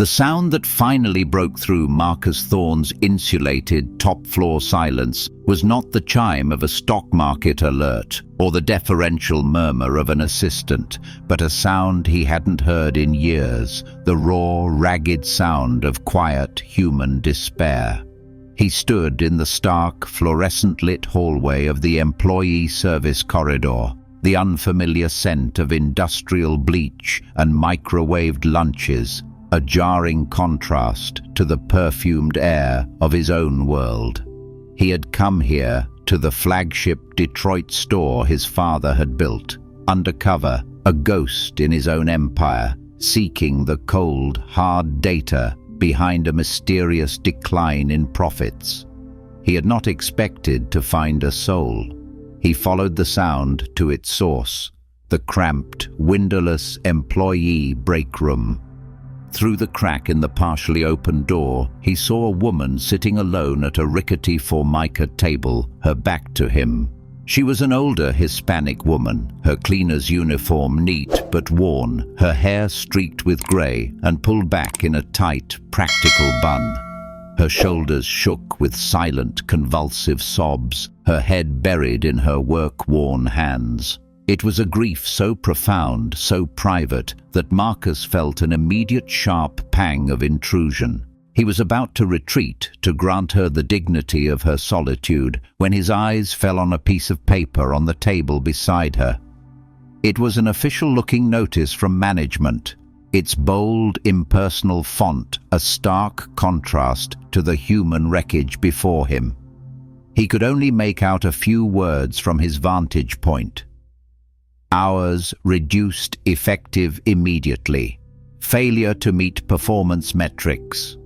The sound that finally broke through Marcus Thorne's insulated top-floor silence was not the chime of a stock market alert or the deferential murmur of an assistant, but a sound he hadn't heard in years, the raw, ragged sound of quiet human despair. He stood in the stark, fluorescent-lit hallway of the employee service corridor, the unfamiliar scent of industrial bleach and microwaved lunches, a jarring contrast to the perfumed air of his own world. He had come here to the flagship Detroit store his father had built, undercover, a ghost in his own empire, seeking the cold, hard data behind a mysterious decline in profits. He had not expected to find a soul. He followed the sound to its source, the cramped, windowless employee break room. Through the crack in the partially open door, he saw a woman sitting alone at a rickety formica table, her back to him. She was an older Hispanic woman, her cleaner's uniform neat but worn, her hair streaked with grey and pulled back in a tight, practical bun. Her shoulders shook with silent, convulsive sobs, her head buried in her work-worn hands. It was a grief so profound, so private, that Marcus felt an immediate sharp pang of intrusion. He was about to retreat, to grant her the dignity of her solitude, when his eyes fell on a piece of paper on the table beside her. It was an official-looking notice from management, its bold, impersonal font a stark contrast to the human wreckage before him. He could only make out a few words from his vantage point. Hours reduced effective immediately. Failure to meet performance metrics.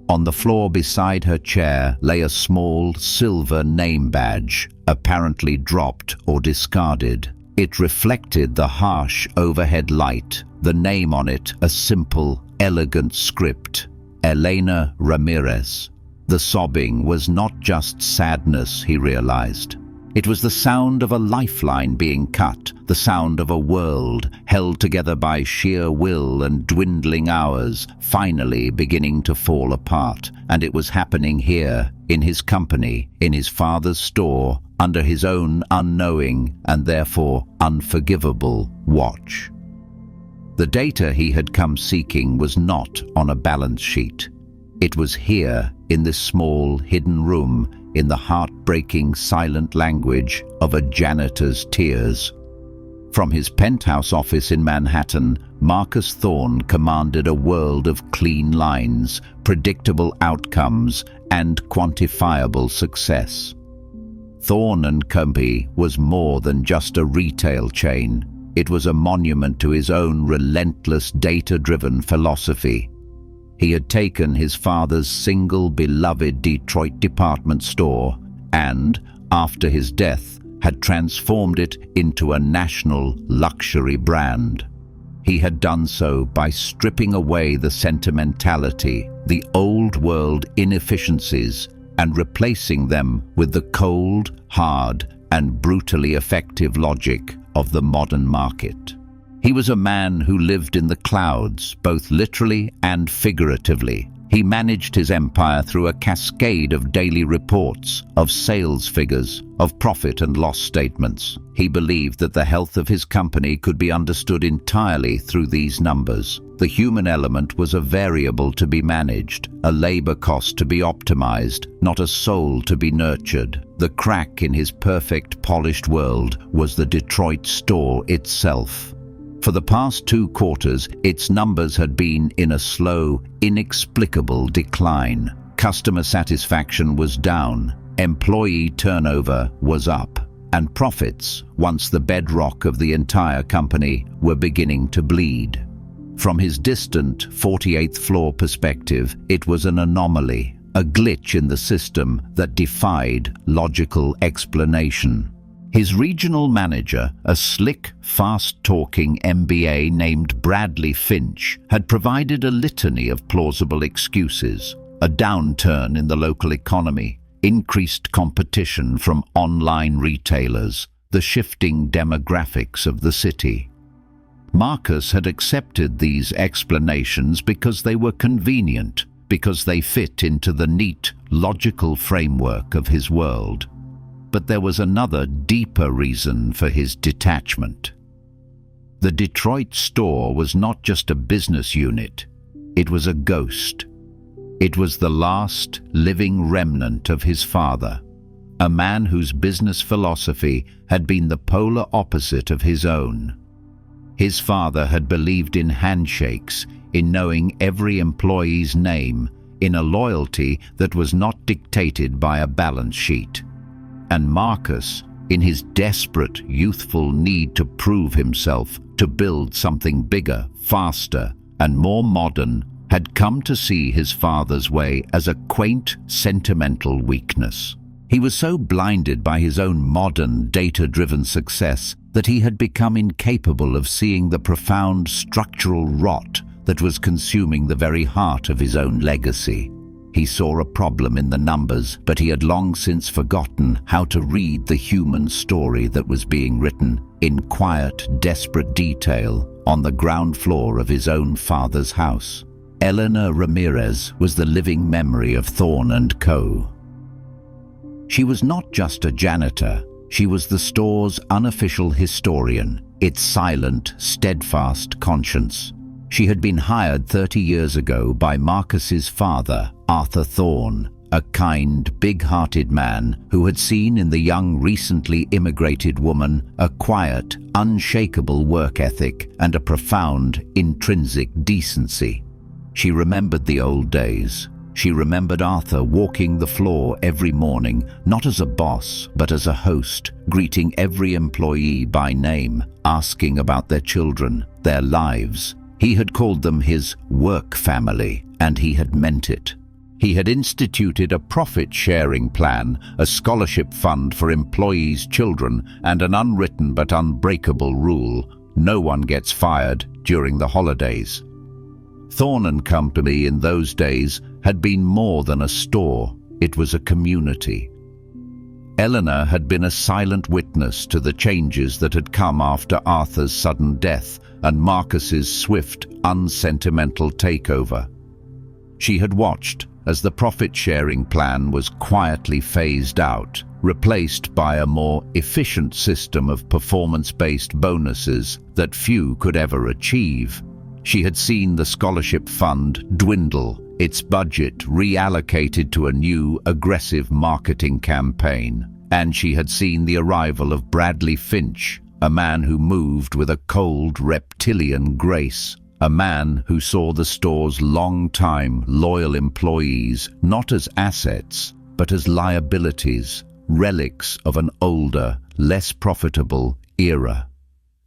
On the floor beside her chair lay a small silver name badge, apparently dropped or discarded. It reflected the harsh overhead light, the name on it a simple, elegant script, Elena Ramirez. The sobbing was not just sadness, he realized. It was the sound of a lifeline being cut, the sound of a world held together by sheer will and dwindling hours, finally beginning to fall apart. And it was happening here, in his company, in his father's store, under his own unknowing and therefore unforgivable watch. The data he had come seeking was not on a balance sheet. It was here, in this small, hidden room, in the heartbreaking silent language of a janitor's tears. From his penthouse office in Manhattan, Marcus Thorne commanded a world of clean lines, predictable outcomes, and quantifiable success. Thorne & Company was more than just a retail chain. It was a monument to his own relentless, data-driven philosophy. He had taken his father's single beloved Detroit department store and, after his death, had transformed it into a national luxury brand. He had done so by stripping away the sentimentality, the old-world inefficiencies, and replacing them with the cold, hard, and brutally effective logic of the modern market. He was a man who lived in the clouds, both literally and figuratively. He managed his empire through a cascade of daily reports, of sales figures, of profit and loss statements. He believed that the health of his company could be understood entirely through these numbers. The human element was a variable to be managed, a labor cost to be optimized, not a soul to be nurtured. The crack in his perfect, polished world was the Detroit store itself. For the past 2 quarters, its numbers had been in a slow, inexplicable decline. Customer satisfaction was down, employee turnover was up, and profits, once the bedrock of the entire company, were beginning to bleed. From his distant 48th floor perspective, it was an anomaly, a glitch in the system that defied logical explanation. His regional manager, a slick, fast-talking MBA named Bradley Finch, had provided a litany of plausible excuses: a downturn in the local economy, increased competition from online retailers, the shifting demographics of the city. Marcus had accepted these explanations because they were convenient, because they fit into the neat, logical framework of his world. But there was another, deeper reason for his detachment. The Detroit store was not just a business unit, it was a ghost. It was the last living remnant of his father, a man whose business philosophy had been the polar opposite of his own. His father had believed in handshakes, in knowing every employee's name, in a loyalty that was not dictated by a balance sheet. And Marcus, in his desperate, youthful need to prove himself, to build something bigger, faster, and more modern, had come to see his father's way as a quaint, sentimental weakness. He was so blinded by his own modern, data-driven success that he had become incapable of seeing the profound structural rot that was consuming the very heart of his own legacy. He saw a problem in the numbers, but he had long since forgotten how to read the human story that was being written in quiet, desperate detail on the ground floor of his own father's house. Elena Ramirez was the living memory of Thorne and Co. She was not just a janitor, she was the store's unofficial historian, its silent, steadfast conscience. She had been hired 30 years ago by Marcus's father, Arthur Thorne, a kind, big-hearted man who had seen in the young, recently immigrated woman a quiet, unshakable work ethic and a profound, intrinsic decency. She remembered the old days. She remembered Arthur walking the floor every morning, not as a boss, but as a host, greeting every employee by name, asking about their children, their lives. He had called them his work family, and he had meant it. He had instituted a profit-sharing plan, a scholarship fund for employees' children, and an unwritten but unbreakable rule: no one gets fired during the holidays. Thorne and Company in those days had been more than a store, it was a community. Elena had been a silent witness to the changes that had come after Arthur's sudden death and Marcus's swift, unsentimental takeover. She had watched as the profit-sharing plan was quietly phased out, replaced by a more efficient system of performance-based bonuses that few could ever achieve. She had seen the scholarship fund dwindle, its budget reallocated to a new, aggressive marketing campaign. And she had seen the arrival of Bradley Finch, a man who moved with a cold, reptilian grace, a man who saw the store's long-time, loyal employees not as assets, but as liabilities, relics of an older, less profitable era.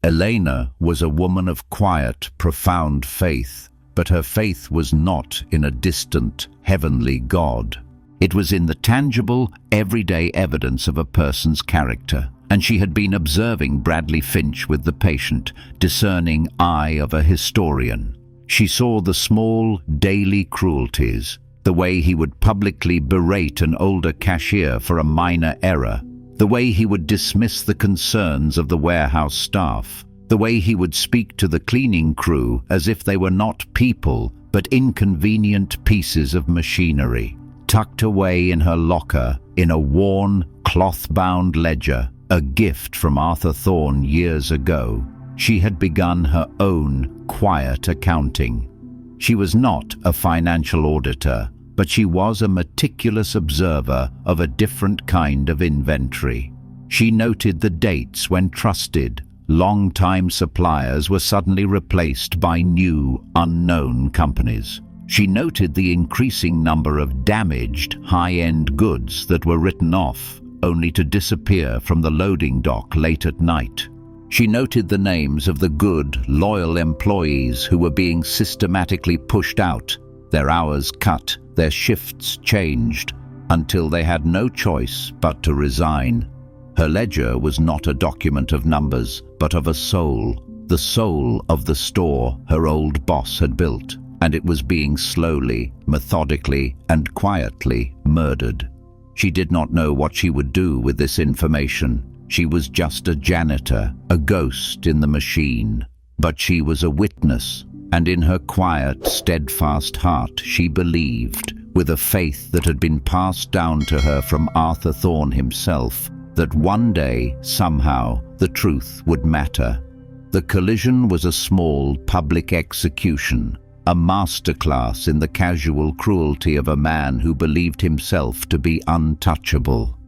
Elena was a woman of quiet, profound faith, but her faith was not in a distant, heavenly God. It was in the tangible, everyday evidence of a person's character, and she had been observing Bradley Finch with the patient, discerning eye of a historian. She saw the small, daily cruelties, the way he would publicly berate an older cashier for a minor error, the way he would dismiss the concerns of the warehouse staff, the way he would speak to the cleaning crew as if they were not people, but inconvenient pieces of machinery. Tucked away in her locker, in a worn, cloth-bound ledger, a gift from Arthur Thorne years ago, she had begun her own quiet accounting. She was not a financial auditor, but she was a meticulous observer of a different kind of inventory. She noted the dates when trusted, long-time suppliers were suddenly replaced by new, unknown companies. She noted the increasing number of damaged, high-end goods that were written off, only to disappear from the loading dock late at night. She noted the names of the good, loyal employees who were being systematically pushed out, their hours cut, their shifts changed, until they had no choice but to resign. Her ledger was not a document of numbers, but of a soul, the soul of the store her old boss had built, and it was being slowly, methodically, and quietly murdered. She did not know what she would do with this information. She was just a janitor, a ghost in the machine. But she was a witness, and in her quiet, steadfast heart she believed, with a faith that had been passed down to her from Arthur Thorne himself, that one day, somehow, the truth would matter. The collision was a small public execution, a masterclass in the casual cruelty of a man who believed himself to be untouchable.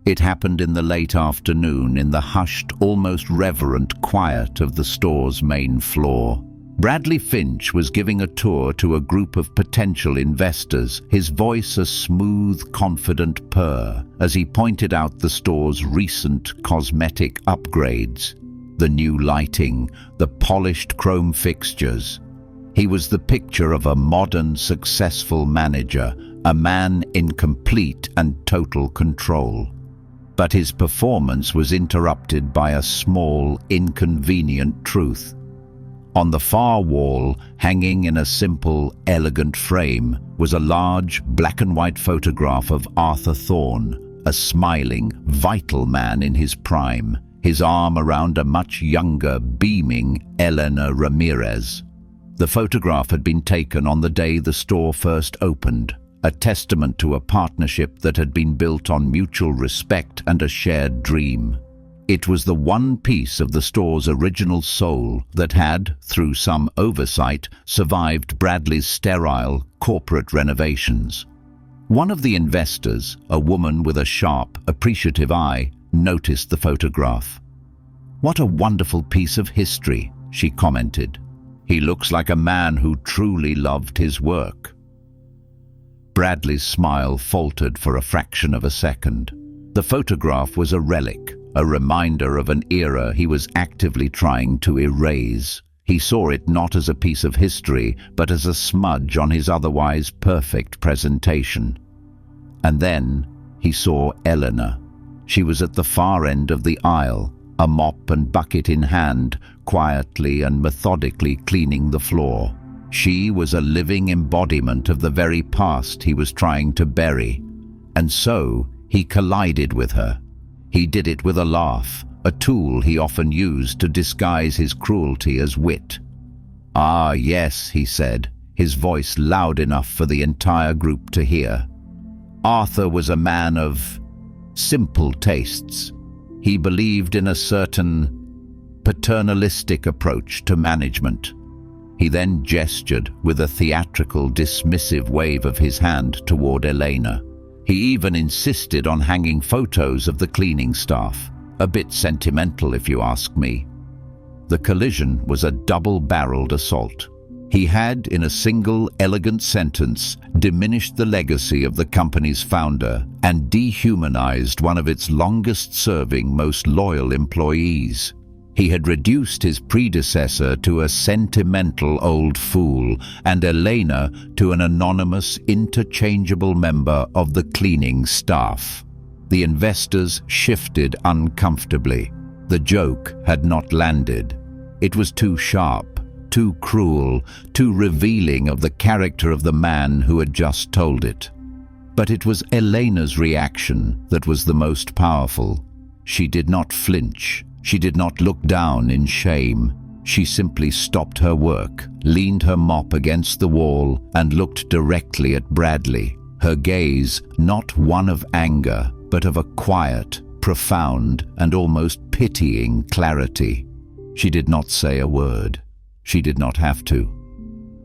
It happened in the late afternoon in the hushed, almost reverent quiet of the store's main floor. Bradley Finch was giving a tour to a group of potential investors, his voice a smooth, confident purr as he pointed out the store's recent cosmetic upgrades. The new lighting, the polished chrome fixtures. He was the picture of a modern, successful manager, a man in complete and total control. But his performance was interrupted by a small, inconvenient truth. On the far wall, hanging in a simple, elegant frame, was a large, black-and-white photograph of Arthur Thorne, a smiling, vital man in his prime, his arm around a much younger, beaming Elena Ramirez. The photograph had been taken on the day the store first opened, a testament to a partnership that had been built on mutual respect and a shared dream. It was the one piece of the store's original soul that had, through some oversight, survived Bradley's sterile, corporate renovations. One of the investors, a woman with a sharp, appreciative eye, noticed the photograph. "What a wonderful piece of history," she commented. "He looks like a man who truly loved his work." Bradley's smile faltered for a fraction of a second. The photograph was a relic, a reminder of an era he was actively trying to erase. He saw it not as a piece of history, but as a smudge on his otherwise perfect presentation. And then he saw Elena. She was at the far end of the aisle, a mop and bucket in hand, quietly and methodically cleaning the floor. She was a living embodiment of the very past he was trying to bury. And so he collided with her. He did it with a laugh, a tool he often used to disguise his cruelty as wit. "Ah, yes," he said, his voice loud enough for the entire group to hear. Arthur was a man of simple tastes. He believed in a certain paternalistic approach to management. He then gestured with a theatrical, dismissive wave of his hand toward Elena. He even insisted on hanging photos of the cleaning staff. A bit sentimental, if you ask me. The collision was a double-barreled assault. He had, in a single, elegant sentence, diminished the legacy of the company's founder and dehumanized one of its longest-serving, most loyal employees. He had reduced his predecessor to a sentimental old fool and Elena to an anonymous, interchangeable member of the cleaning staff. The investors shifted uncomfortably. The joke had not landed. It was too sharp, too cruel, too revealing of the character of the man who had just told it. But it was Elena's reaction that was the most powerful. She did not flinch. She did not look down in shame. She simply stopped her work, leaned her mop against the wall, and looked directly at Bradley. Her gaze, not one of anger, but of a quiet, profound, and almost pitying clarity. She did not say a word. She did not have to.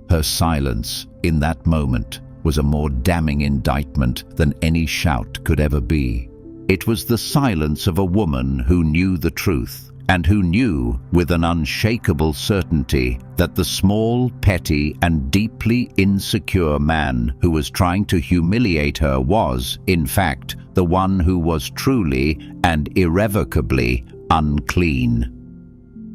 Her silence, in that moment, was a more damning indictment than any shout could ever be. It was the silence of a woman who knew the truth, and who knew with an unshakable certainty that the small, petty, and deeply insecure man who was trying to humiliate her was, in fact, the one who was truly and irrevocably unclean.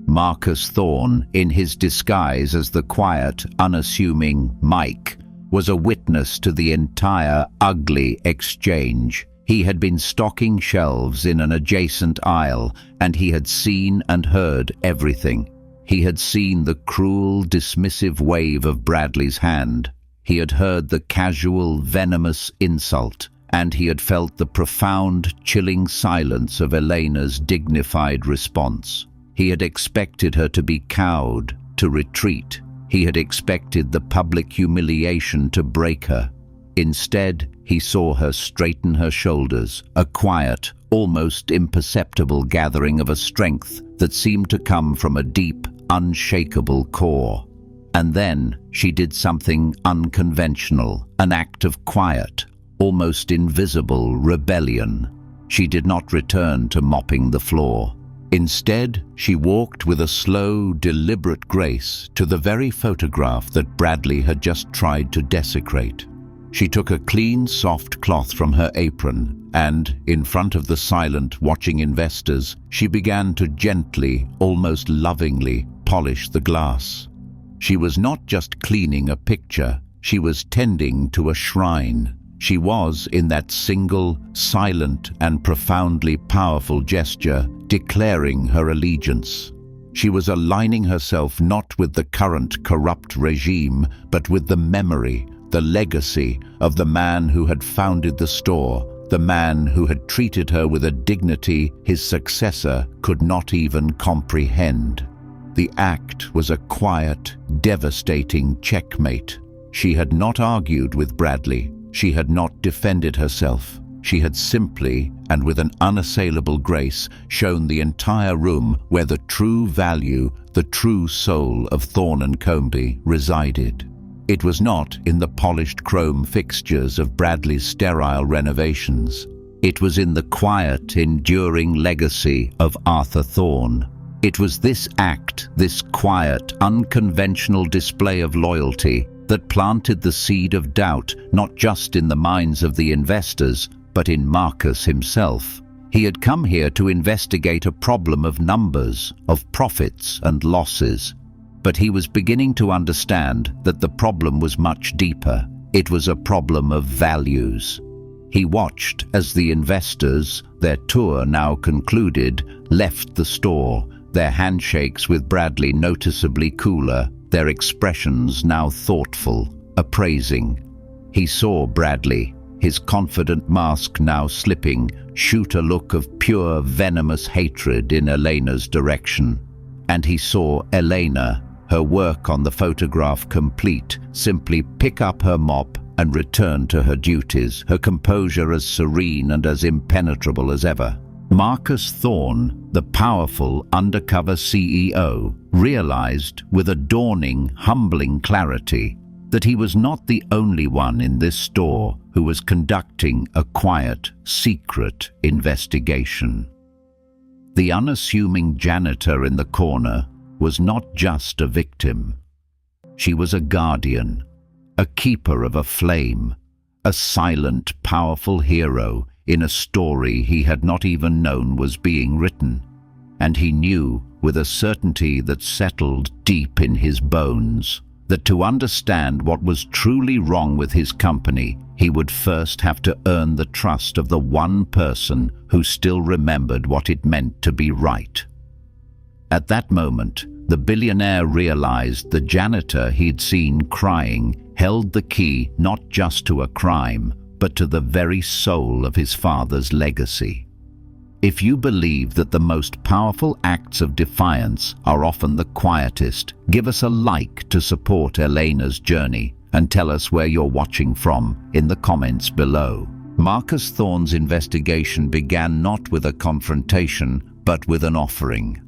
Marcus Thorne, in his disguise as the quiet, unassuming Mike, was a witness to the entire ugly exchange. He had been stocking shelves in an adjacent aisle, and he had seen and heard everything. He had seen the cruel, dismissive wave of Bradley's hand. He had heard the casual, venomous insult, and he had felt the profound, chilling silence of Elena's dignified response. He had expected her to be cowed, to retreat. He had expected the public humiliation to break her. Instead, he saw her straighten her shoulders, a quiet, almost imperceptible gathering of a strength that seemed to come from a deep, unshakable core. And then she did something unconventional, an act of quiet, almost invisible rebellion. She did not return to mopping the floor. Instead, she walked with a slow, deliberate grace to the very photograph that Bradley had just tried to desecrate. She took a clean, soft cloth from her apron and, in front of the silent, watching investors, she began to gently, almost lovingly, polish the glass. She was not just cleaning a picture, she was tending to a shrine. She was, in that single, silent and profoundly powerful gesture, declaring her allegiance. She was aligning herself not with the current corrupt regime, but with the memory, the legacy of the man who had founded the store, the man who had treated her with a dignity his successor could not even comprehend. The act was a quiet, devastating checkmate. She had not argued with Bradley. She had not defended herself. She had simply, and with an unassailable grace, shown the entire room where the true value, the true soul of Thorne and Combe resided. It was not in the polished chrome fixtures of Bradley's sterile renovations. It was in the quiet, enduring legacy of Arthur Thorne. It was this act, this quiet, unconventional display of loyalty, that planted the seed of doubt not just in the minds of the investors, but in Marcus himself. He had come here to investigate a problem of numbers, of profits and losses. But he was beginning to understand that the problem was much deeper. It was a problem of values. He watched as the investors, their tour now concluded, left the store, their handshakes with Bradley noticeably cooler, their expressions now thoughtful, appraising. He saw Bradley, his confident mask now slipping, shoot a look of pure, venomous hatred in Elena's direction. And he saw Elena, her work on the photograph complete, simply pick up her mop and return to her duties, her composure as serene and as impenetrable as ever. Marcus Thorne, the powerful undercover CEO, realized with a dawning, humbling clarity that he was not the only one in this store who was conducting a quiet, secret investigation. The unassuming janitor in the corner was not just a victim. She was a guardian, a keeper of a flame, a silent, powerful hero in a story he had not even known was being written. And he knew, with a certainty that settled deep in his bones, that to understand what was truly wrong with his company, he would first have to earn the trust of the one person who still remembered what it meant to be right. At that moment, the billionaire realized the janitor he'd seen crying held the key not just to a crime, but to the very soul of his father's legacy. If you believe that the most powerful acts of defiance are often the quietest, give us a like to support Elena's journey and tell us where you're watching from in the comments below. Marcus Thorne's investigation began not with a confrontation, but with an offering.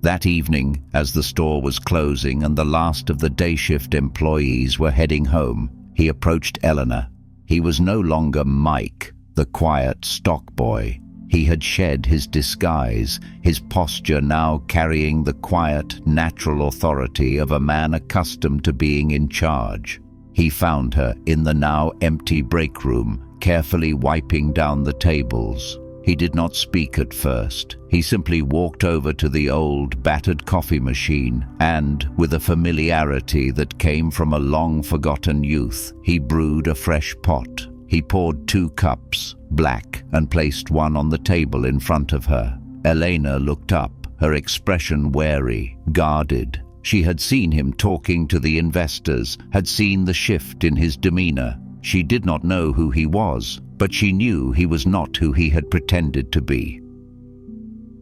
That evening, as the store was closing and the last of the day shift employees were heading home, he approached Elena. He was no longer Mike, the quiet stock boy. He had shed his disguise, his posture now carrying the quiet, natural authority of a man accustomed to being in charge. He found her in the now empty break room, carefully wiping down the tables. He did not speak at first. He simply walked over to the old, battered coffee machine and, with a familiarity that came from a long-forgotten youth, he brewed a fresh pot. He poured 2 cups, black, and placed one on the table in front of her. Elena looked up, her expression wary, guarded. She had seen him talking to the investors, had seen the shift in his demeanor. She did not know who he was, but she knew he was not who he had pretended to be.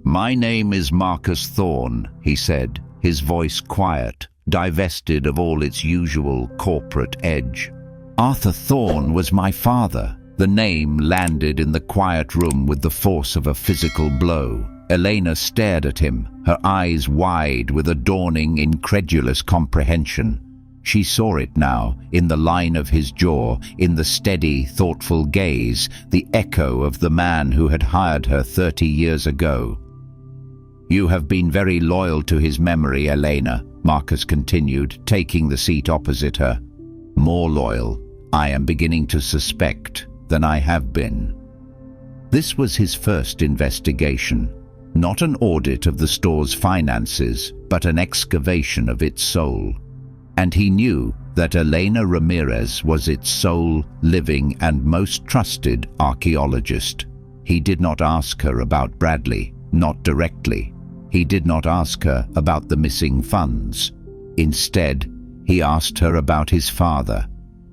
"My name is Marcus Thorne," he said, his voice quiet, divested of all its usual corporate edge. Arthur Thorne was my father. The name landed in the quiet room with the force of a physical blow. Elena stared at him, her eyes wide with a dawning, incredulous comprehension. She saw it now, in the line of his jaw, in the steady, thoughtful gaze, the echo of the man who had hired her 30 years ago. "You have been very loyal to his memory, Elena," Marcus continued, taking the seat opposite her. "More loyal, I am beginning to suspect, than I have been." This was his first investigation. Not an audit of the store's finances, but an excavation of its soul. And he knew that Elena Ramirez was its sole, living and most trusted archaeologist. He did not ask her about Bradley, not directly. He did not ask her about the missing funds. Instead, he asked her about his father.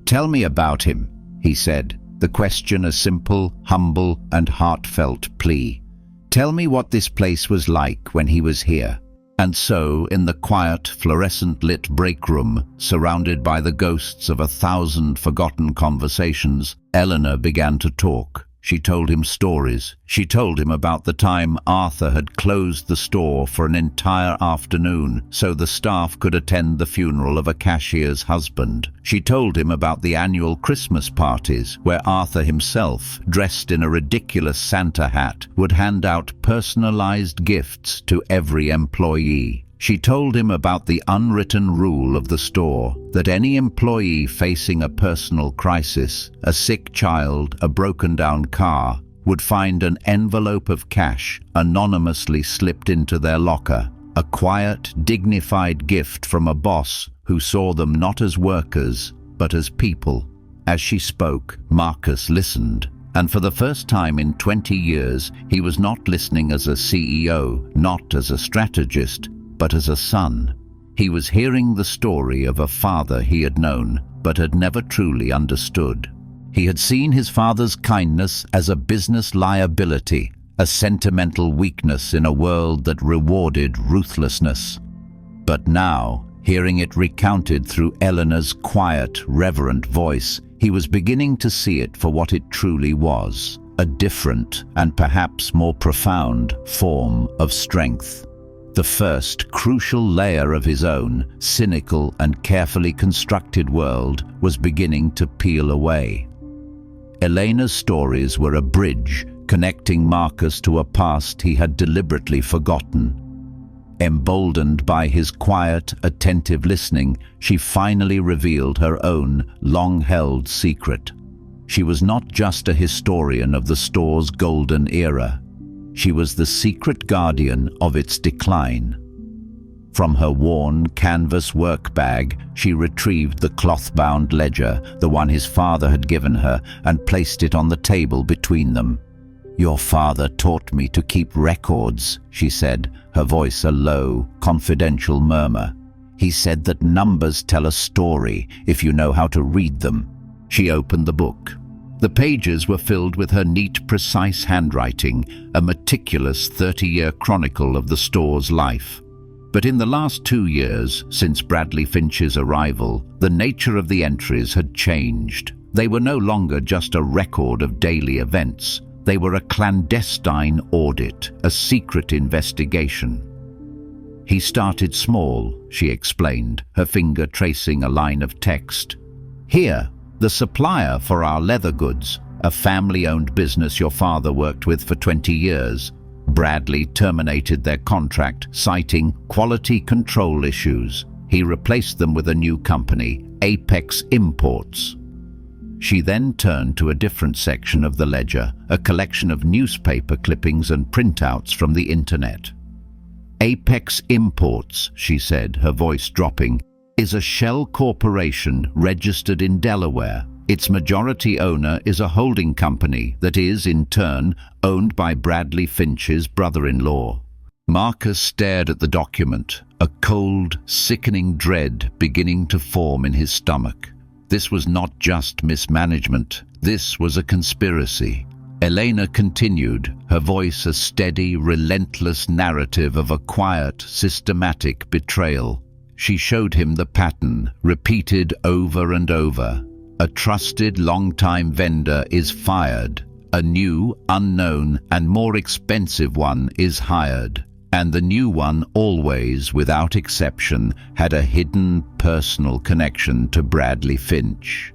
"Tell me about him," he said, the question a simple, humble and heartfelt plea. "Tell me what this place was like when he was here." And so, in the quiet, fluorescent-lit break room, surrounded by the ghosts of 1,000 forgotten conversations, Elena began to talk. She told him stories. She told him about the time Arthur had closed the store for an entire afternoon so the staff could attend the funeral of a cashier's husband. She told him about the annual Christmas parties where Arthur himself, dressed in a ridiculous Santa hat, would hand out personalized gifts to every employee. She told him about the unwritten rule of the store, that any employee facing a personal crisis, a sick child, a broken-down car, would find an envelope of cash anonymously slipped into their locker, a quiet, dignified gift from a boss who saw them not as workers, but as people. As she spoke, Marcus listened. And for the first time in 20 years, he was not listening as a CEO, not as a strategist, but as a son. He was hearing the story of a father he had known, but had never truly understood. He had seen his father's kindness as a business liability, a sentimental weakness in a world that rewarded ruthlessness. But now, hearing it recounted through Elena's quiet, reverent voice, he was beginning to see it for what it truly was, a different and perhaps more profound form of strength. The first crucial layer of his own, cynical and carefully constructed world was beginning to peel away. Elena's stories were a bridge connecting Marcus to a past he had deliberately forgotten. Emboldened by his quiet, attentive listening, she finally revealed her own long-held secret. She was not just a historian of the store's golden era. She was the secret guardian of its decline. From her worn canvas work bag, she retrieved the cloth-bound ledger, the one his father had given her, and placed it on the table between them. "Your father taught me to keep records," she said, her voice a low, confidential murmur. "He said that numbers tell a story if you know how to read them." She opened the book. The pages were filled with her neat, precise handwriting, a meticulous 30-year chronicle of the store's life. But in the last 2 years, since Bradley Finch's arrival, the nature of the entries had changed. They were no longer just a record of daily events. They were a clandestine audit, a secret investigation. "He started small," she explained, her finger tracing a line of text. "Here, the supplier for our leather goods, a family-owned business your father worked with for 20 years. Bradley terminated their contract, citing quality control issues. He replaced them with a new company, Apex Imports." She then turned to a different section of the ledger, a collection of newspaper clippings and printouts from the internet. "Apex Imports," she said, her voice dropping, "is a shell corporation registered in Delaware. Its majority owner is a holding company that is, in turn, owned by Bradley Finch's brother-in-law." Marcus stared at the document, a cold, sickening dread beginning to form in his stomach. This was not just mismanagement. This was a conspiracy. Elena continued, her voice a steady, relentless narrative of a quiet, systematic betrayal. she showed him the pattern, repeated over and over. A trusted long-time vendor is fired. A new, unknown, and more expensive one is hired. And the new one always, without exception, had a hidden personal connection to Bradley Finch.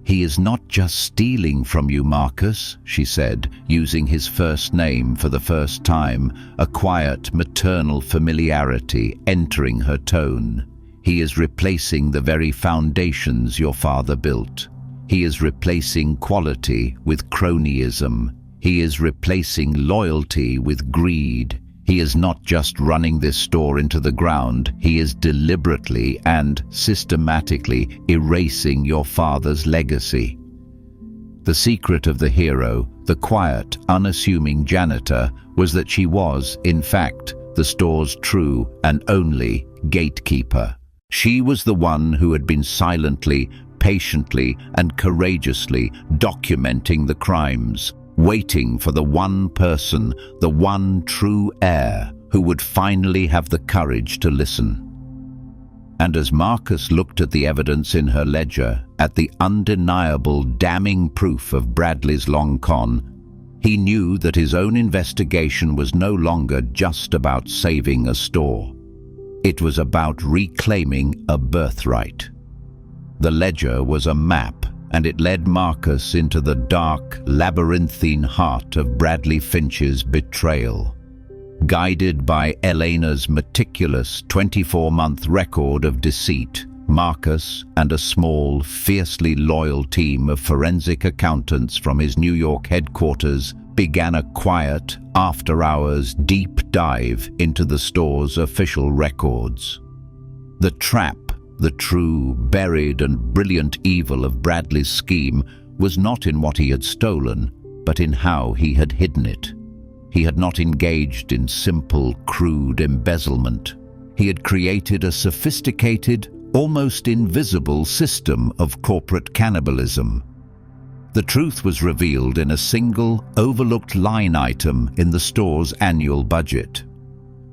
"He is not just stealing from you, Marcus," she said, using his first name for the first time, a quiet maternal familiarity entering her tone. "He is replacing the very foundations your father built. He is replacing quality with cronyism. He is replacing loyalty with greed. He is not just running this store into the ground, he is deliberately and systematically erasing your father's legacy." The secret of the hero, the quiet, unassuming janitor, was that she was, in fact, the store's true and only gatekeeper. She was the one who had been silently, patiently, and courageously documenting the crimes, waiting for the one person, the one true heir, who would finally have the courage to listen. And as Marcus looked at the evidence in her ledger, at the undeniable, damning proof of Bradley's long con, he knew that his own investigation was no longer just about saving a store. It was about reclaiming a birthright. The ledger was a map, and it led Marcus into the dark, labyrinthine heart of Bradley Finch's betrayal. Guided by Elena's meticulous 24-month record of deceit, Marcus and a small, fiercely loyal team of forensic accountants from his New York headquarters began a quiet, after-hours deep dive into the store's official records. The trap, the true, buried and brilliant evil of Bradley's scheme was not in what he had stolen, but in how he had hidden it. He had not engaged in simple, crude embezzlement. He had created a sophisticated, almost invisible system of corporate cannibalism. The truth was revealed in a single, overlooked line item in the store's annual budget: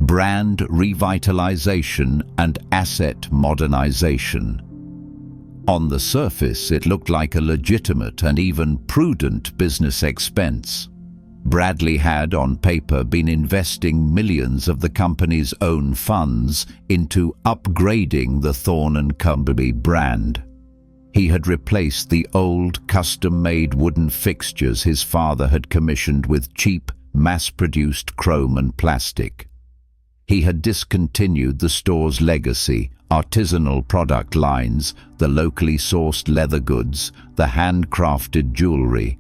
brand revitalization and asset modernization. On the surface, it looked like a legitimate and even prudent business expense. Bradley had, on paper, been investing millions of the company's own funds into upgrading the Thorne & Company brand. He had replaced the old, custom-made wooden fixtures his father had commissioned with cheap, mass-produced chrome and plastic. He had discontinued the store's legacy, artisanal product lines, the locally sourced leather goods, the handcrafted jewelry,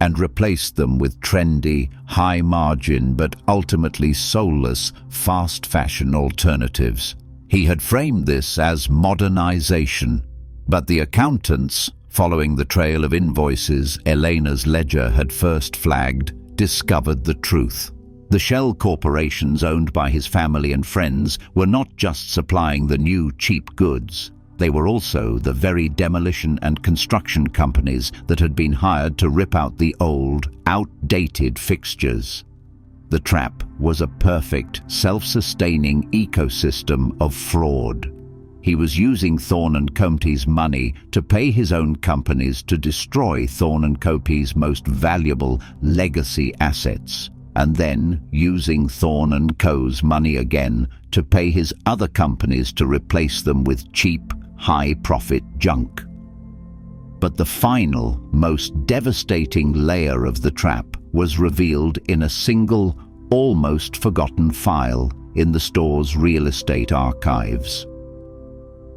and replaced them with trendy, high-margin but ultimately soulless, fast-fashion alternatives. He had framed this as modernization, but the accountants, following the trail of invoices Elena's ledger had first flagged, discovered the truth. The shell corporations owned by his family and friends were not just supplying the new cheap goods. They were also the very demolition and construction companies that had been hired to rip out the old, outdated fixtures. The trap was a perfect, self-sustaining ecosystem of fraud. He was using Thorne & Company's money to pay his own companies to destroy Thorne & Company's most valuable legacy assets, and then using Thorne & Co.'s money again to pay his other companies to replace them with cheap, high-profit junk. But the final, most devastating layer of the trap was revealed in a single, almost forgotten file in the store's real estate archives.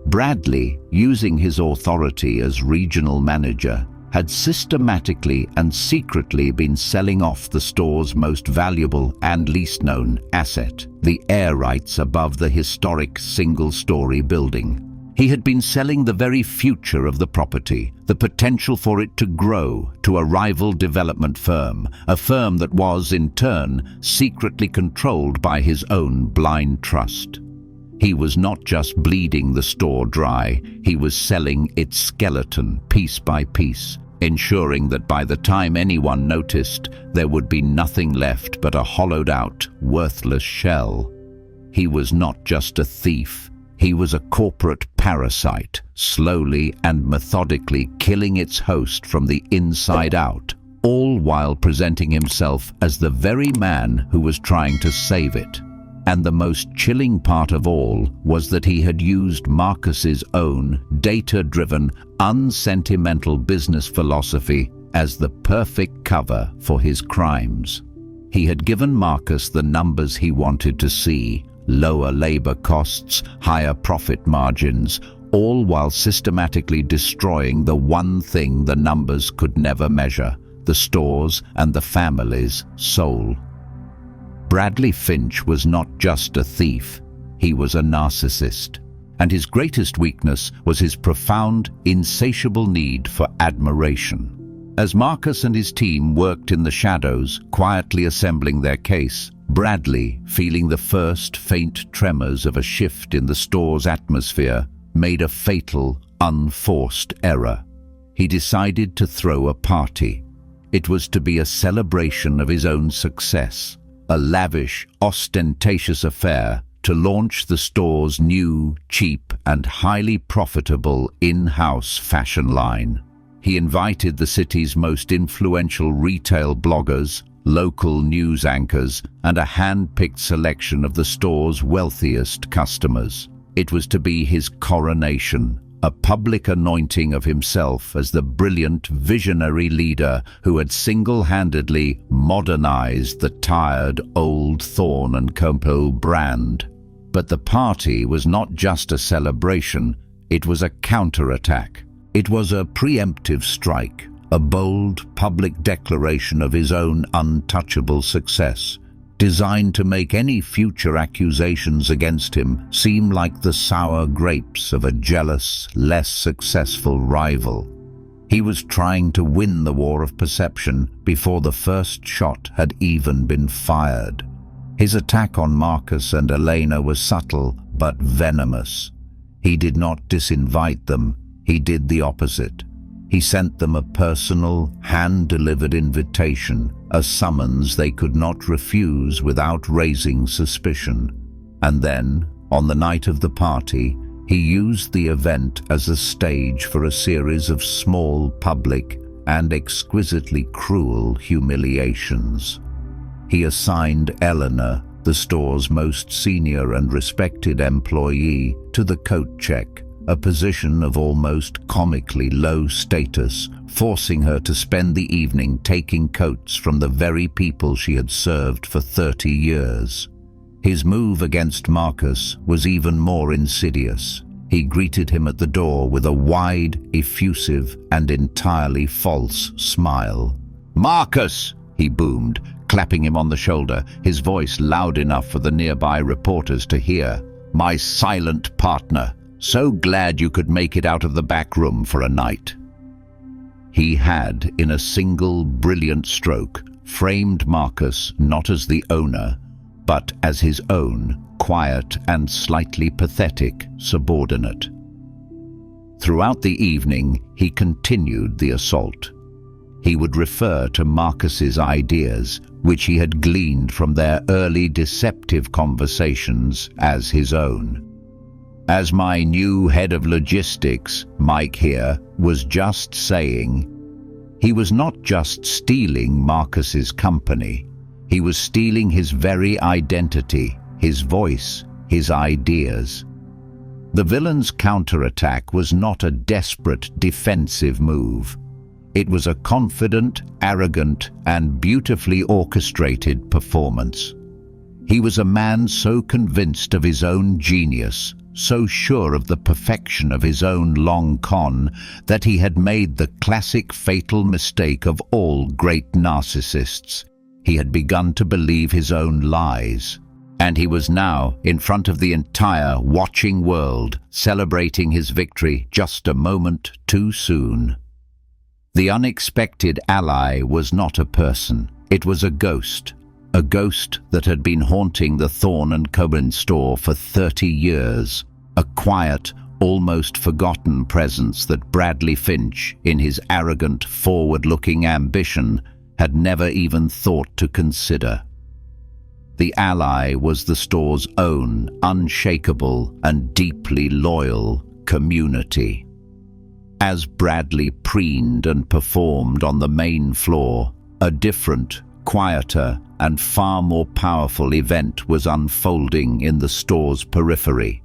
Bradley, using his authority as regional manager, had systematically and secretly been selling off the store's most valuable and least known asset, the air rights above the historic single-story building. He had been selling the very future of the property, the potential for it to grow, to a rival development firm, a firm that was, in turn, secretly controlled by his own blind trust. He was not just bleeding the store dry, he was selling its skeleton piece by piece, ensuring that by the time anyone noticed, there would be nothing left but a hollowed-out, worthless shell. He was not just a thief, He was a corporate parasite, slowly and methodically killing its host from the inside out, all while presenting himself as the very man who was trying to save it. And the most chilling part of all was that he had used Marcus's own data-driven, unsentimental business philosophy as the perfect cover for his crimes. He had given Marcus the numbers he wanted to see: lower labor costs, higher profit margins, all while systematically destroying the one thing the numbers could never measure: the store's and the family's soul. Bradley Finch was not just a thief, he was a narcissist. And his greatest weakness was his profound, insatiable need for admiration. As Marcus and his team worked in the shadows, quietly assembling their case, Bradley, feeling the first faint tremors of a shift in the store's atmosphere, made a fatal, unforced error. He decided to throw a party. It was to be a celebration of his own success, a lavish, ostentatious affair to launch the store's new, cheap, and highly profitable in-house fashion line. He invited the city's most influential retail bloggers, local news anchors, and a hand-picked selection of the store's wealthiest customers. It was to be his coronation, a public anointing of himself as the brilliant, visionary leader who had single-handedly modernized the tired, old Thorne & Co. brand. But the party was not just a celebration, it was a counterattack. It was a preemptive strike, a bold public declaration of his own untouchable success, designed to make any future accusations against him seem like the sour grapes of a jealous, less successful rival. He was trying to win the war of perception before the first shot had even been fired. His attack on Marcus and Elena was subtle but venomous. He did not disinvite them, he did the opposite. He sent them a personal, hand-delivered invitation, a summons they could not refuse without raising suspicion. And then, on the night of the party, he used the event as a stage for a series of small, public, and exquisitely cruel humiliations. He assigned Elena, the store's most senior and respected employee, to the coat check, a position of almost comically low status, forcing her to spend the evening taking coats from the very people she had served for 30 years. His move against Marcus was even more insidious. He greeted him at the door with a wide, effusive, and entirely false smile. "Marcus!" he boomed, clapping him on the shoulder, his voice loud enough for the nearby reporters to hear. "My silent partner. So glad you could make it out of the back room for a night." He had, in a single brilliant stroke, framed Marcus not as the owner, but as his own, quiet and slightly pathetic subordinate. Throughout the evening, he continued the assault. He would refer to Marcus's ideas, which he had gleaned from their early deceptive conversations, as his own. "As my new head of logistics, Mike here, was just saying," he was not just stealing Marcus's company, he was stealing his very identity, his voice, his ideas. The villain's counterattack was not a desperate defensive move. It was a confident, arrogant, and beautifully orchestrated performance. He was a man so convinced of his own genius, so sure of the perfection of his own long con, that he had made the classic fatal mistake of all great narcissists. He had begun to believe his own lies. And he was now, in front of the entire watching world, celebrating his victory just a moment too soon. The unexpected ally was not a person. It was a ghost that had been haunting the Thorne & Co. store for 30 years. A quiet, almost forgotten presence that Bradley Finch, in his arrogant, forward-looking ambition, had never even thought to consider. The ally was the store's own unshakable and deeply loyal community. As Bradley preened and performed on the main floor, a different, quieter, and far more powerful event was unfolding in the store's periphery.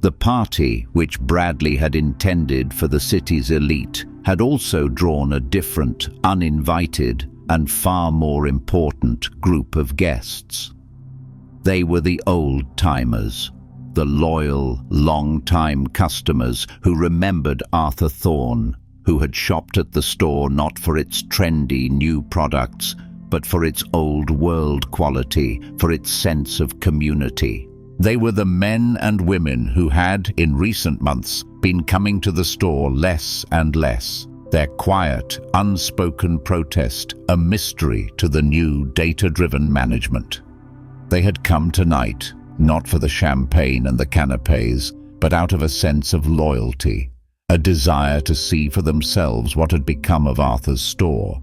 The party, which Bradley had intended for the city's elite, had also drawn a different, uninvited, and far more important group of guests. They were the old-timers, the loyal, long-time customers who remembered Arthur Thorne, who had shopped at the store not for its trendy new products, but for its old-world quality, for its sense of community. They were the men and women who had, in recent months, been coming to the store less and less, their quiet, unspoken protest a mystery to the new data-driven management. They had come tonight, not for the champagne and the canapes, but out of a sense of loyalty, a desire to see for themselves what had become of Arthur's store.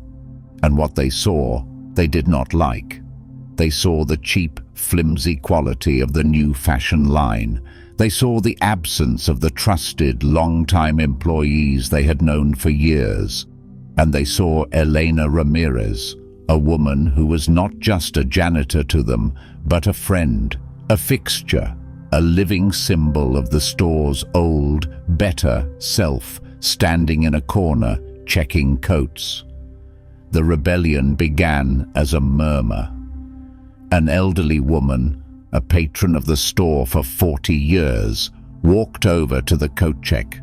And what they saw, they did not like. They saw the cheap, flimsy quality of the new fashion line. They saw the absence of the trusted, long-time employees they had known for years. And they saw Elena Ramirez, a woman who was not just a janitor to them, but a friend, a fixture, a living symbol of the store's old, better self, standing in a corner, checking coats. The rebellion began as a murmur. An elderly woman, a patron of the store for 40 years, walked over to the coat check.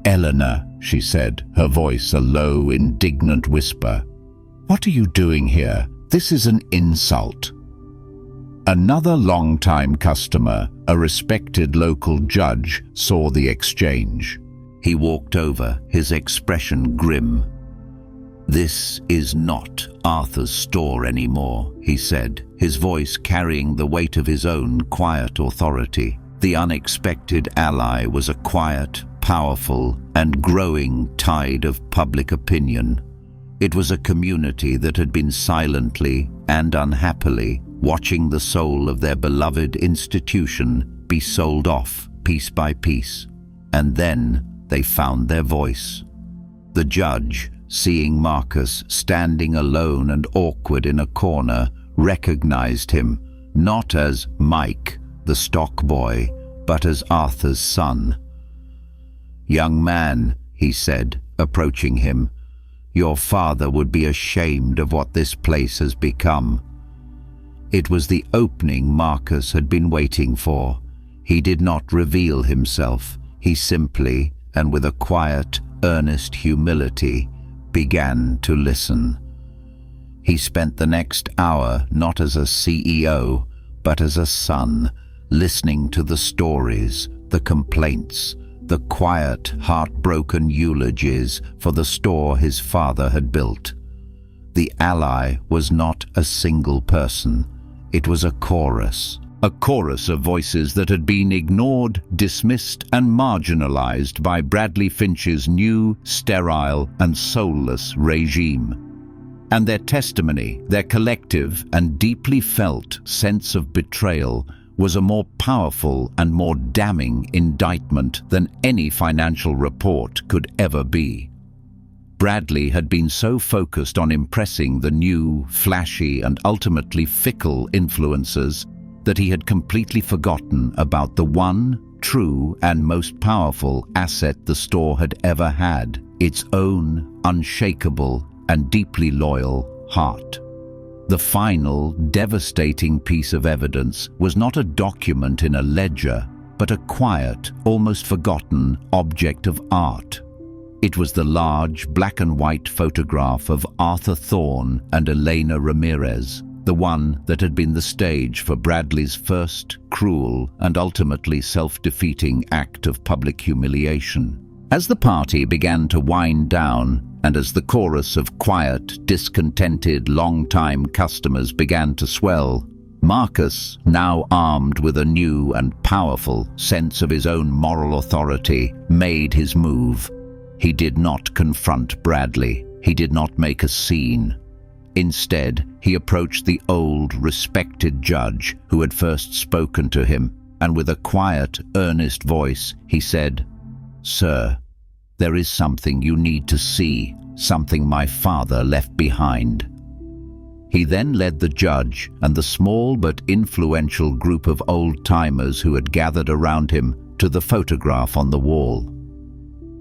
"Elena," she said, her voice a low, indignant whisper. "What are you doing here? This is an insult." Another long-time customer, a respected local judge, saw the exchange. He walked over, his expression grim. "This is not Arthur's store anymore," he said, his voice carrying the weight of his own quiet authority. The unexpected ally was a quiet, powerful, and growing tide of public opinion. It was a community that had been silently and unhappily watching the soul of their beloved institution be sold off piece by piece. And then they found their voice. The judge, seeing Marcus standing alone and awkward in a corner, recognized him, not as Mike, the stock boy, but as Arthur's son. "Young man," he said, approaching him, "your father would be ashamed of what this place has become." It was the opening Marcus had been waiting for. He did not reveal himself. He simply, and with a quiet, earnest humility, began to listen. He spent the next hour not as a CEO, but as a son, listening to the stories, the complaints, the quiet, heartbroken eulogies for the store his father had built. The ally was not a single person. It was a chorus of voices that had been ignored, dismissed, and marginalized by Bradley Finch's new, sterile, and soulless regime. And their testimony, their collective and deeply felt sense of betrayal, was a more powerful and more damning indictment than any financial report could ever be. Bradley had been so focused on impressing the new, flashy, and ultimately fickle influencers that he had completely forgotten about the one, true, and most powerful asset the store had ever had, its own unshakable and deeply loyal heart. The final, devastating piece of evidence was not a document in a ledger, but a quiet, almost forgotten object of art. It was the large, black-and-white photograph of Arthur Thorne and Elena Ramirez, the one that had been the stage for Bradley's first, cruel, and ultimately self-defeating act of public humiliation. As the party began to wind down, and as the chorus of quiet, discontented, long-time customers began to swell, Marcus, now armed with a new and powerful sense of his own moral authority, made his move. He did not confront Bradley. He did not make a scene. Instead, he approached the old, respected judge who had first spoken to him, and with a quiet, earnest voice, he said, "Sir, there is something you need to see, something my father left behind." He then led the judge and the small but influential group of old-timers who had gathered around him to the photograph on the wall.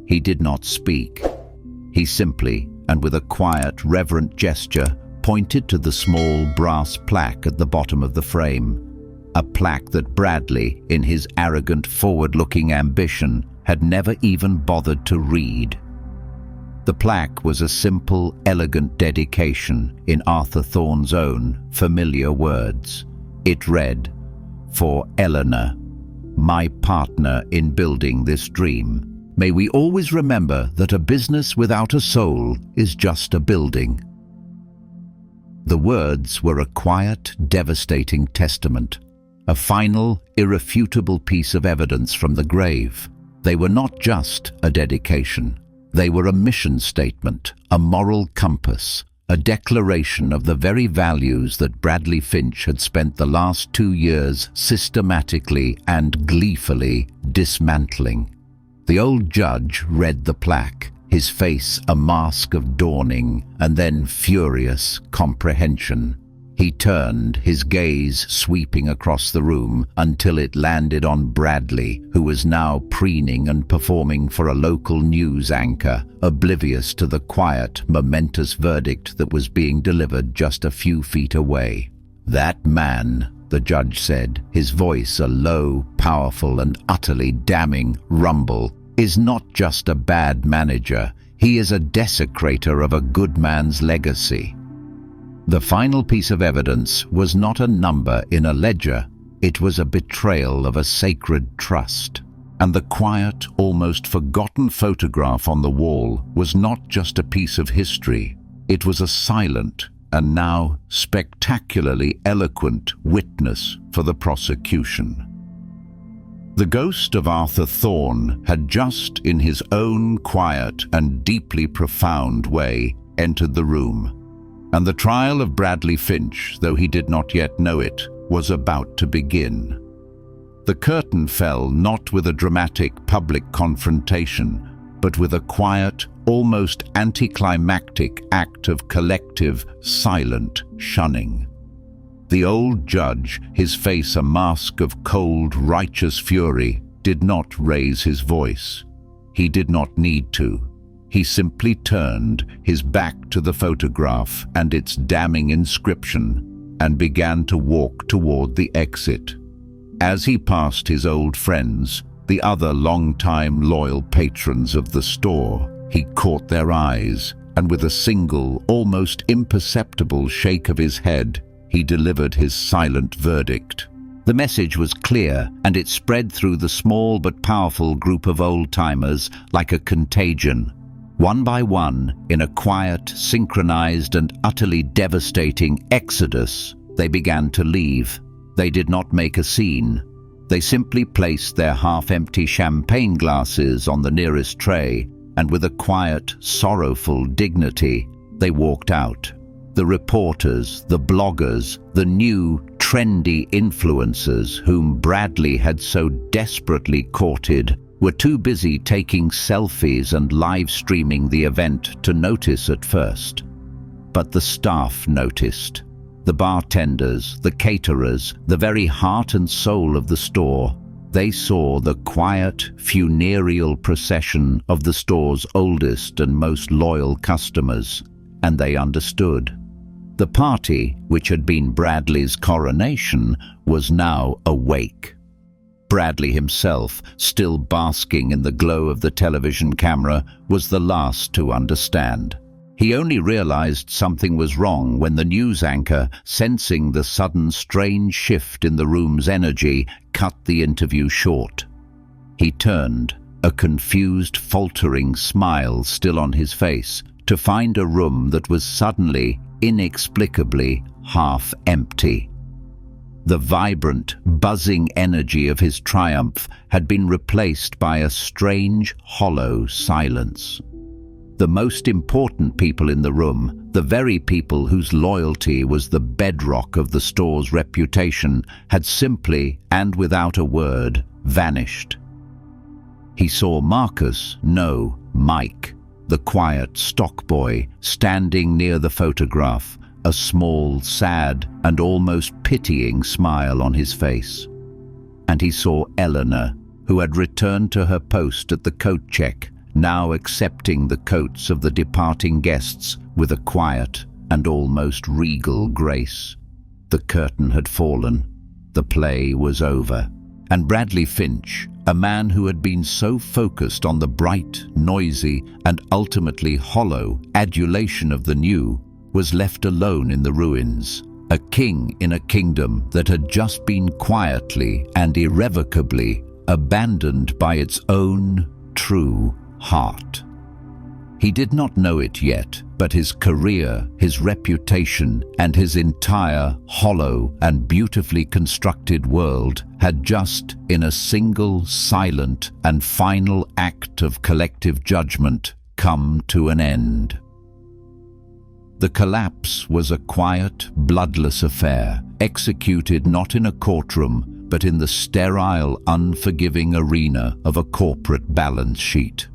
He did not speak. He simply, and with a quiet, reverent gesture, pointed to the small brass plaque at the bottom of the frame, a plaque that Bradley, in his arrogant, forward-looking ambition, had never even bothered to read. The plaque was a simple, elegant dedication in Arthur Thorne's own familiar words. It read, "For Elena, my partner in building this dream. May we always remember that a business without a soul is just a building." The words were a quiet, devastating testament, a final, irrefutable piece of evidence from the grave. They were not just a dedication. They were a mission statement, a moral compass, a declaration of the very values that Bradley Finch had spent the last 2 years systematically and gleefully dismantling. The old judge read the plaque, his face a mask of dawning and then furious comprehension. He turned, his gaze sweeping across the room until it landed on Bradley, who was now preening and performing for a local news anchor, oblivious to the quiet, momentous verdict that was being delivered just a few feet away. "That man," the judge said, his voice a low, powerful and utterly damning rumble, "is not just a bad manager, he is a desecrator of a good man's legacy." The final piece of evidence was not a number in a ledger, it was a betrayal of a sacred trust. And the quiet, almost forgotten photograph on the wall was not just a piece of history, it was a silent and now spectacularly eloquent witness for the prosecution. The ghost of Arthur Thorne had just, in his own quiet and deeply profound way, entered the room. And the trial of Bradley Finch, though he did not yet know it, was about to begin. The curtain fell not with a dramatic public confrontation, but with a quiet, almost anticlimactic act of collective, silent shunning. The old judge, his face a mask of cold, righteous fury, did not raise his voice. He did not need to. He simply turned, his back to the photograph and its damning inscription, and began to walk toward the exit. As he passed his old friends, the other long-time loyal patrons of the store, he caught their eyes, and with a single, almost imperceptible shake of his head, he delivered his silent verdict. The message was clear, and it spread through the small but powerful group of old-timers like a contagion. One by one, in a quiet, synchronized and utterly devastating exodus, they began to leave. They did not make a scene. They simply placed their half-empty champagne glasses on the nearest tray, and with a quiet, sorrowful dignity, they walked out. The reporters, the bloggers, the new, trendy influencers whom Bradley had so desperately courted were too busy taking selfies and live-streaming the event to notice at first. But the staff noticed. The bartenders, the caterers, the very heart and soul of the store. They saw the quiet, funereal procession of the store's oldest and most loyal customers, and they understood. The party, which had been Bradley's coronation, was now awake. Bradley himself, still basking in the glow of the television camera, was the last to understand. He only realized something was wrong when the news anchor, sensing the sudden strange shift in the room's energy, cut the interview short. He turned, a confused, faltering smile still on his face, to find a room that was suddenly, inexplicably, half empty. The vibrant, buzzing energy of his triumph had been replaced by a strange, hollow silence. The most important people in the room, the very people whose loyalty was the bedrock of the store's reputation, had simply, and without a word, vanished. He saw Mike, the quiet stock boy, standing near the photograph, a small, sad, and almost pitying smile on his face. And he saw Elena, who had returned to her post at the coat check, now accepting the coats of the departing guests with a quiet and almost regal grace. The curtain had fallen. The play was over. And Bradley Finch, a man who had been so focused on the bright, noisy, and ultimately hollow adulation of the new, was left alone in the ruins, a king in a kingdom that had just been quietly and irrevocably abandoned by its own true heart. He did not know it yet, but his career, his reputation, and his entire hollow and beautifully constructed world had just, in a single, silent, and final act of collective judgment, come to an end. The collapse was a quiet, bloodless affair, executed not in a courtroom, but in the sterile, unforgiving arena of a corporate balance sheet.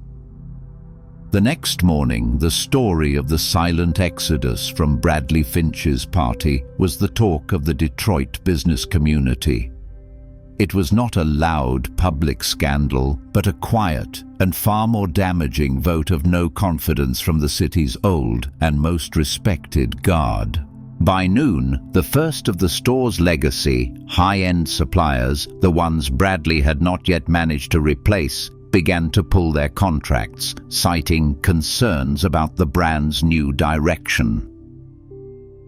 The next morning, the story of the silent exodus from Bradley Finch's party was the talk of the Detroit business community. It was not a loud public scandal, but a quiet and far more damaging vote of no confidence from the city's old and most respected guard. By noon, the first of the store's legacy, high-end suppliers, the ones Bradley had not yet managed to replace, began to pull their contracts, citing concerns about the brand's new direction.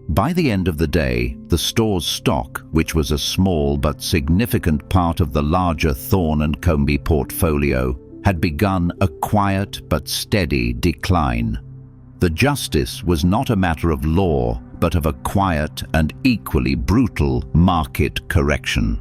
By the end of the day, the store's stock, which was a small but significant part of the larger Thorne and Comby portfolio, had begun a quiet but steady decline. The justice was not a matter of law, but of a quiet and equally brutal market correction.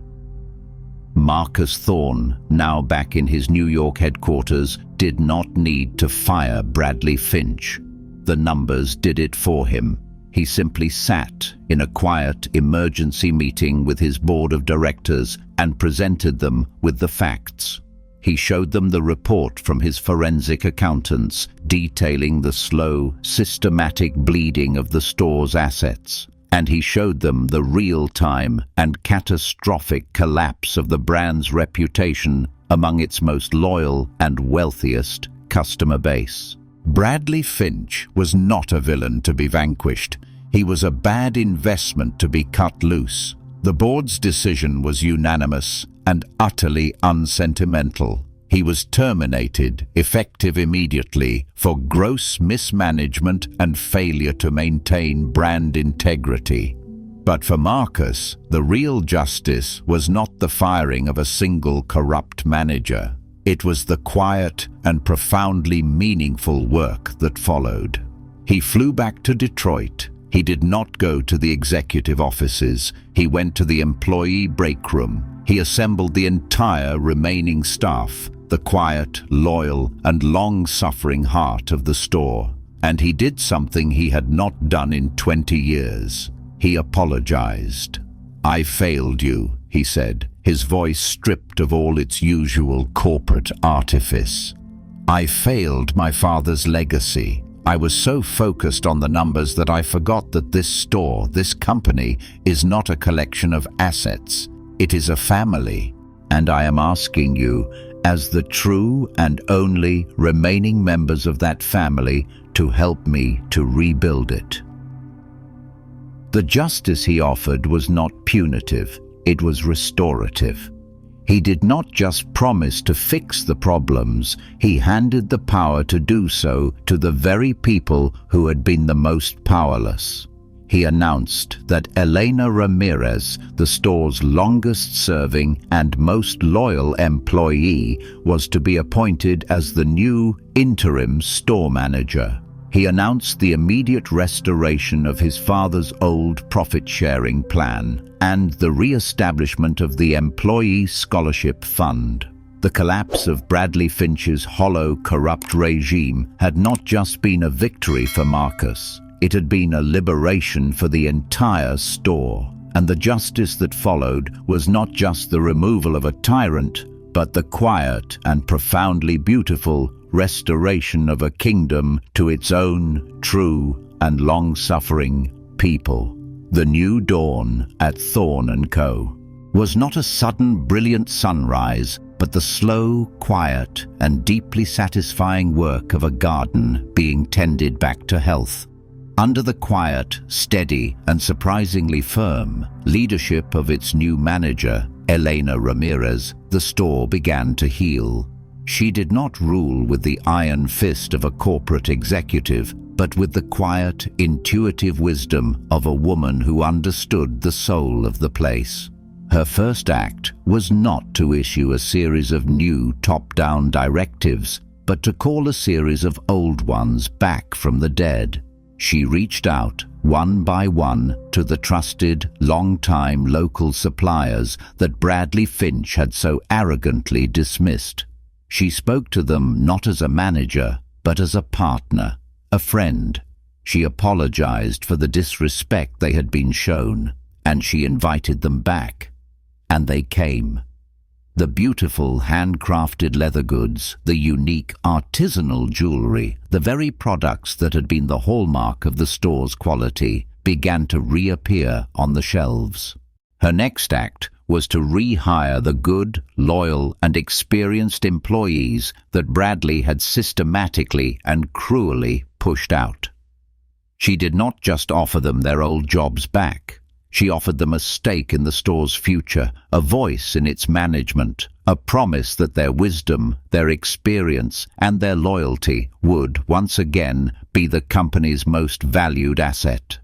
Marcus Thorne, now back in his New York headquarters, did not need to fire Bradley Finch. The numbers did it for him. He simply sat in a quiet emergency meeting with his board of directors and presented them with the facts. He showed them the report from his forensic accountants detailing the slow, systematic bleeding of the store's assets. And he showed them the real-time and catastrophic collapse of the brand's reputation among its most loyal and wealthiest customer base. Bradley Finch was not a villain to be vanquished. He was a bad investment to be cut loose. The board's decision was unanimous and utterly unsentimental. He was terminated, effective immediately, for gross mismanagement and failure to maintain brand integrity. But for Marcus, the real justice was not the firing of a single corrupt manager. It was the quiet and profoundly meaningful work that followed. He flew back to Detroit. He did not go to the executive offices. He went to the employee break room. He assembled the entire remaining staff, the quiet, loyal, and long-suffering heart of the store. And he did something he had not done in 20 years. He apologized. "I failed you," he said, his voice stripped of all its usual corporate artifice. "I failed my father's legacy. I was so focused on the numbers that I forgot that this store, this company, is not a collection of assets. It is a family. And I am asking you, as the true and only remaining members of that family, to help me to rebuild it." The justice he offered was not punitive, it was restorative. He did not just promise to fix the problems, he handed the power to do so to the very people who had been the most powerless. He announced that Elena Ramirez, the store's longest-serving and most loyal employee, was to be appointed as the new interim store manager. He announced the immediate restoration of his father's old profit-sharing plan and the re-establishment of the Employee Scholarship Fund. The collapse of Bradley Finch's hollow, corrupt regime had not just been a victory for Marcus, it had been a liberation for the entire store. And the justice that followed was not just the removal of a tyrant, but the quiet and profoundly beautiful restoration of a kingdom to its own true and long-suffering people. The new dawn at Thorne & Co. was not a sudden brilliant sunrise, but the slow, quiet, and deeply satisfying work of a garden being tended back to health. Under the quiet, steady, and surprisingly firm leadership of its new manager, Elena Ramirez, the store began to heal. She did not rule with the iron fist of a corporate executive, but with the quiet, intuitive wisdom of a woman who understood the soul of the place. Her first act was not to issue a series of new top-down directives, but to call a series of old ones back from the dead. She reached out, one by one, to the trusted, long-time local suppliers that Bradley Finch had so arrogantly dismissed. She spoke to them not as a manager, but as a partner, a friend. She apologized for the disrespect they had been shown, and she invited them back. And they came. The beautiful handcrafted leather goods, the unique artisanal jewelry, the very products that had been the hallmark of the store's quality, began to reappear on the shelves. Her next act was to rehire the good, loyal, and experienced employees that Bradley had systematically and cruelly pushed out. She did not just offer them their old jobs back. She offered them a stake in the store's future, a voice in its management, a promise that their wisdom, their experience, and their loyalty would, once again, be the company's most valued asset.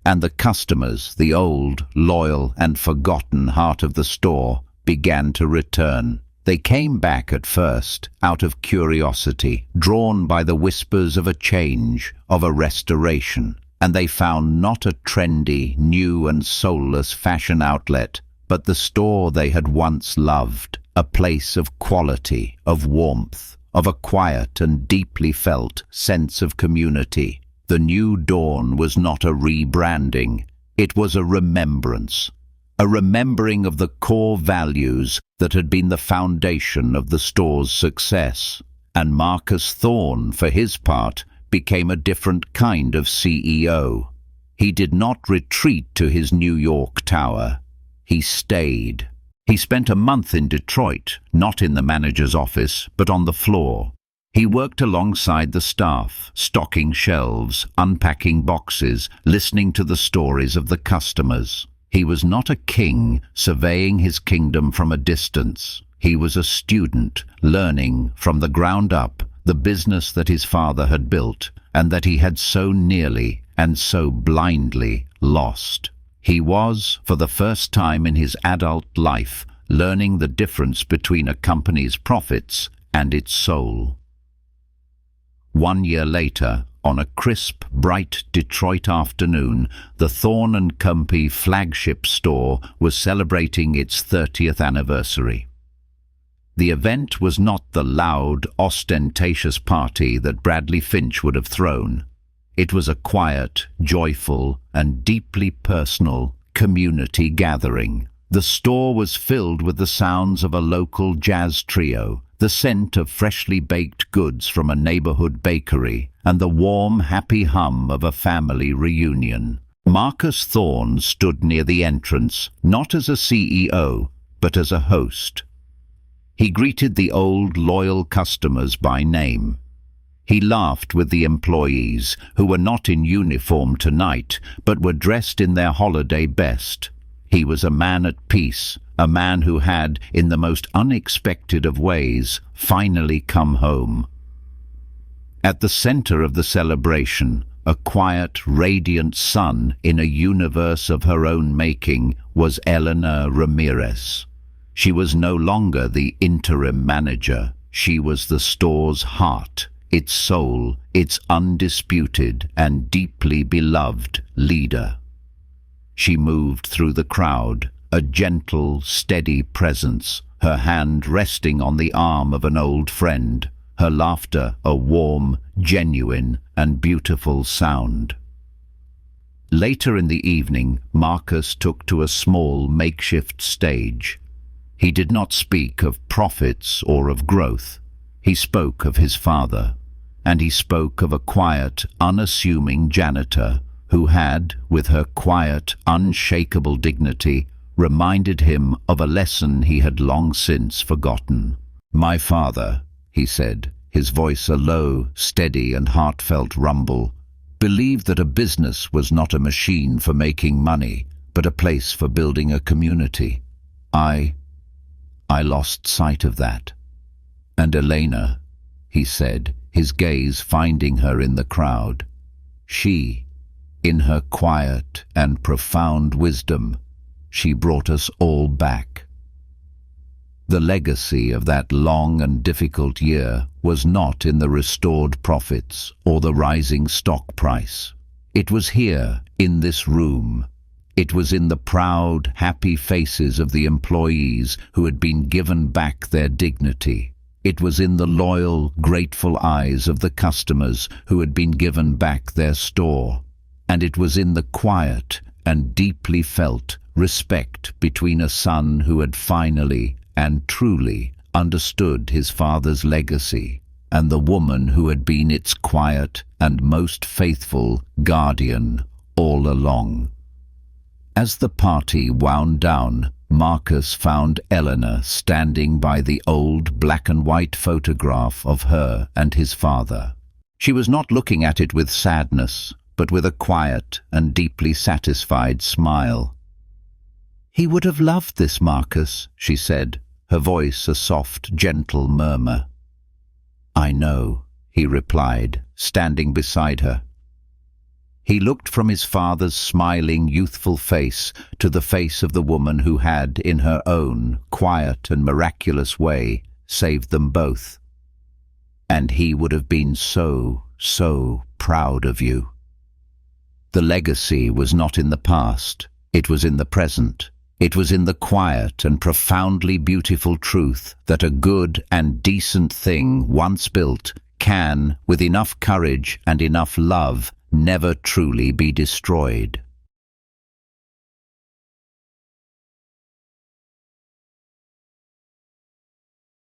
And the customers, the old, loyal, and forgotten heart of the store, began to return. They came back at first, out of curiosity, drawn by the whispers of a change, of a restoration. And they found not a trendy, new and soulless fashion outlet, but the store they had once loved, a place of quality, of warmth, of a quiet and deeply felt sense of community. The new dawn was not a rebranding, it was a remembrance. A remembering of the core values that had been the foundation of the store's success. And Marcus Thorne, for his part, became a different kind of CEO. He did not retreat to his New York tower. He stayed. He spent a month in Detroit, not in the manager's office, but on the floor. He worked alongside the staff, stocking shelves, unpacking boxes, listening to the stories of the customers. He was not a king surveying his kingdom from a distance. He was a student, learning from the ground up the business that his father had built and that he had so nearly and so blindly lost. He was, for the first time in his adult life, learning the difference between a company's profits and its soul. 1 year later, on a crisp, bright Detroit afternoon, the Thorne & Company flagship store was celebrating its 30th anniversary. The event was not the loud, ostentatious party that Bradley Finch would have thrown. It was a quiet, joyful, and deeply personal community gathering. The store was filled with the sounds of a local jazz trio, the scent of freshly baked goods from a neighborhood bakery, and the warm, happy hum of a family reunion. Marcus Thorne stood near the entrance, not as a CEO, but as a host. He greeted the old, loyal customers by name. He laughed with the employees, who were not in uniform tonight, but were dressed in their holiday best. He was a man at peace, a man who had, in the most unexpected of ways, finally come home. At the center of the celebration, a quiet, radiant sun in a universe of her own making, was Elena Ramirez. She was no longer the interim manager. She was the store's heart, its soul, its undisputed and deeply beloved leader. She moved through the crowd, a gentle, steady presence, her hand resting on the arm of an old friend, her laughter a warm, genuine, and beautiful sound. Later in the evening, Marcus took to a small makeshift stage. He did not speak of profits or of growth. He spoke of his father, and he spoke of a quiet, unassuming janitor who had, with her quiet, unshakable dignity, reminded him of a lesson he had long since forgotten. "My father," he said, his voice a low, steady and heartfelt rumble, "believed that a business was not a machine for making money, but a place for building a community. I lost sight of that. And Elena," he said, his gaze finding her in the crowd, "she, in her quiet and profound wisdom, she brought us all back." The legacy of that long and difficult year was not in the restored profits or the rising stock price. It was here, in this room. It was in the proud, happy faces of the employees who had been given back their dignity. It was in the loyal, grateful eyes of the customers who had been given back their store. And it was in the quiet and deeply felt respect between a son who had finally and truly understood his father's legacy, and the woman who had been its quiet and most faithful guardian all along. As the party wound down, Marcus found Elena standing by the old black-and-white photograph of her and his father. She was not looking at it with sadness, but with a quiet and deeply satisfied smile. "He would have loved this, Marcus," she said, her voice a soft, gentle murmur. "I know," he replied, standing beside her. He looked from his father's smiling, youthful face to the face of the woman who had, in her own quiet and miraculous way, saved them both. "And he would have been so proud of you." The legacy was not in the past, it was in the present. It was in the quiet and profoundly beautiful truth that a good and decent thing once built can, with enough courage and enough love, never truly be destroyed.